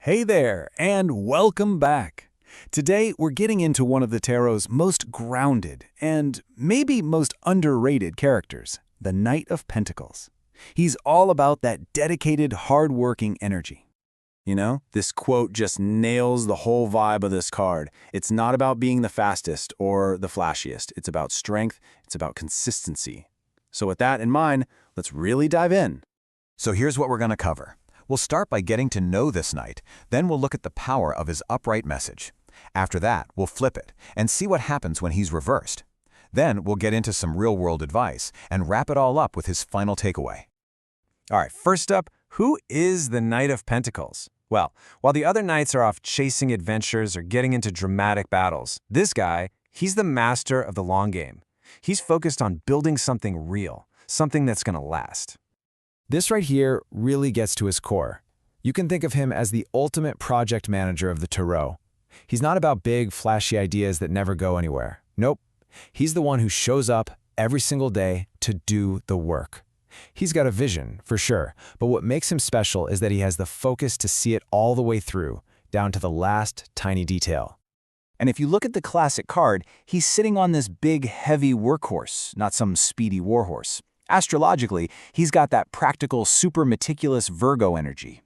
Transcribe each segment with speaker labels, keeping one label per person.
Speaker 1: Hey there, and welcome back. Today, we're getting into one of the Tarot's most grounded and maybe most underrated characters, the Knight of Pentacles. He's all about that dedicated, hard-working energy. You know, this quote just nails the whole vibe of this card. It's not about being the fastest or the flashiest. It's about strength. It's about consistency. So with that in mind, let's really dive in.
Speaker 2: So here's what we're going to cover. We'll start by getting to know this knight, then we'll look at the power of his upright message. After that, we'll flip it and see what happens when he's reversed. Then we'll get into some real-world advice and wrap it all up with his final takeaway.
Speaker 3: All right, first up, who is the Knight of Pentacles? Well, while the other knights are off chasing adventures or getting into dramatic battles, this guy, he's the master of the long game. He's focused on building something real, something that's going to last.
Speaker 4: This right here really gets to his core. You can think of him as the ultimate project manager of the Tarot. He's not about big, flashy ideas that never go anywhere. Nope. He's the one who shows up every single day to do the work. He's got a vision, for sure, but what makes him special is that he has the focus to see it all the way through, down to the last tiny detail.
Speaker 1: And if you look at the classic card, he's sitting on this big, heavy workhorse, not some speedy warhorse. Astrologically, he's got that practical, super meticulous Virgo energy.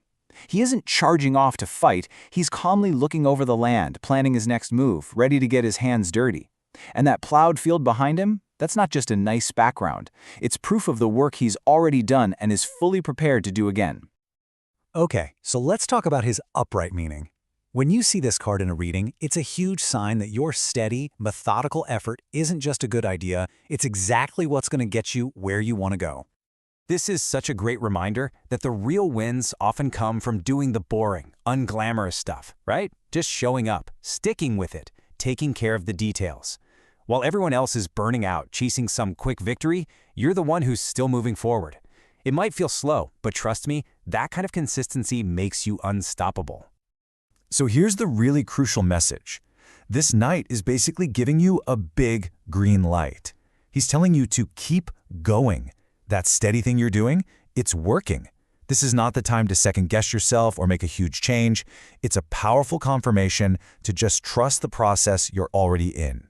Speaker 1: He isn't charging off to fight, he's calmly looking over the land, planning his next move, ready to get his hands dirty. And that plowed field behind him, that's not just a nice background. It's proof of the work he's already done and is fully prepared to do again.
Speaker 5: Okay, so let's talk about his upright meaning. When you see this card in a reading, it's a huge sign that your steady, methodical effort isn't just a good idea, it's exactly what's going to get you where you want to go.
Speaker 3: This is such a great reminder that the real wins often come from doing the boring, unglamorous stuff, right? Just showing up, sticking with it, taking care of the details. While everyone else is burning out, chasing some quick victory, you're the one who's still moving forward. It might feel slow, but trust me, that kind of consistency makes you unstoppable.
Speaker 2: So here's the really crucial message. This knight is basically giving you a big green light. He's telling you to keep going. That steady thing you're doing, it's working. This is not the time to second-guess yourself or make a huge change. It's a powerful confirmation to just trust the process you're already in.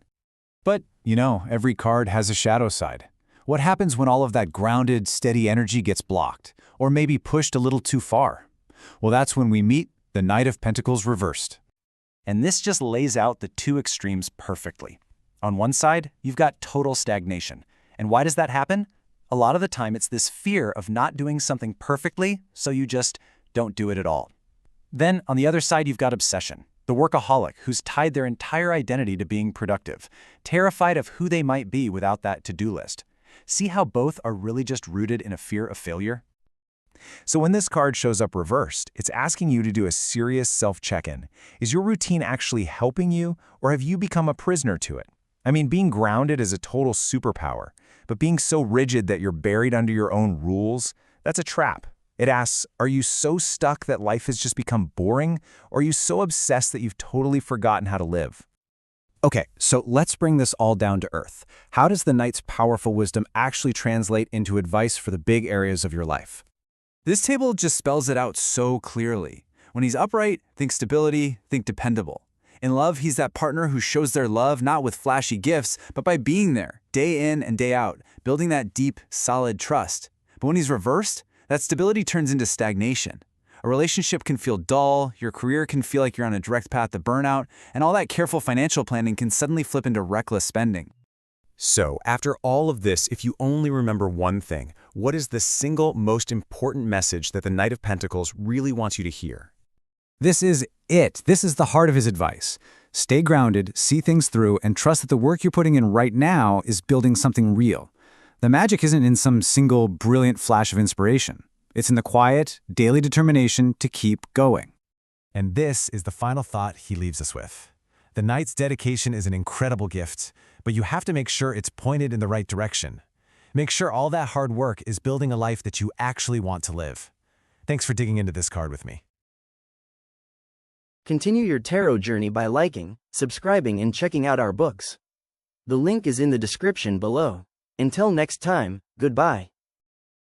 Speaker 1: But, you know, every card has a shadow side. What happens when all of that grounded, steady energy gets blocked, or maybe pushed a little too far? Well, that's when we meet the Knight of Pentacles reversed. And this just lays out the two extremes perfectly. On one side, you've got total stagnation. And why does that happen? A lot of the time, it's this fear of not doing something perfectly, so you just don't do it at all. Then, on the other side, you've got obsession, the workaholic who's tied their entire identity to being productive, terrified of who they might be without that to-do list. See how both are really just rooted in a fear of failure?
Speaker 2: So when this card shows up reversed, it's asking you to do a serious self-check-in. Is your routine actually helping you, or have you become a prisoner to it? I mean, being grounded is a total superpower, but being so rigid that you're buried under your own rules, that's a trap. It asks, are you so stuck that life has just become boring, or are you so obsessed that you've totally forgotten how to live?
Speaker 1: Okay, so let's bring this all down to earth. How does the Knight's powerful wisdom actually translate into advice for the big areas of your life? This table just spells it out so clearly. When he's upright, think stability, think dependable. In love, he's that partner who shows their love not with flashy gifts, but by being there, day in and day out, building that deep, solid trust. But when he's reversed, that stability turns into stagnation. A relationship can feel dull, your career can feel like you're on a direct path to burnout, and all that careful financial planning can suddenly flip into reckless spending.
Speaker 2: So, after all of this, if you only remember one thing, what is the single most important message that the Knight of Pentacles really wants you to hear?
Speaker 1: This is it. This is the heart of his advice. Stay grounded, see things through, and trust that the work you're putting in right now is building something real. The magic isn't in some single brilliant flash of inspiration. It's in the quiet, daily determination to keep going.
Speaker 5: And this is the final thought he leaves us with. The knight's dedication is an incredible gift, but you have to make sure it's pointed in the right direction. Make sure all that hard work is building a life that you actually want to live. Thanks for digging into this card with me.
Speaker 6: Continue your tarot journey by liking, subscribing, and checking out our books. The link is in the description below. Until next time, goodbye.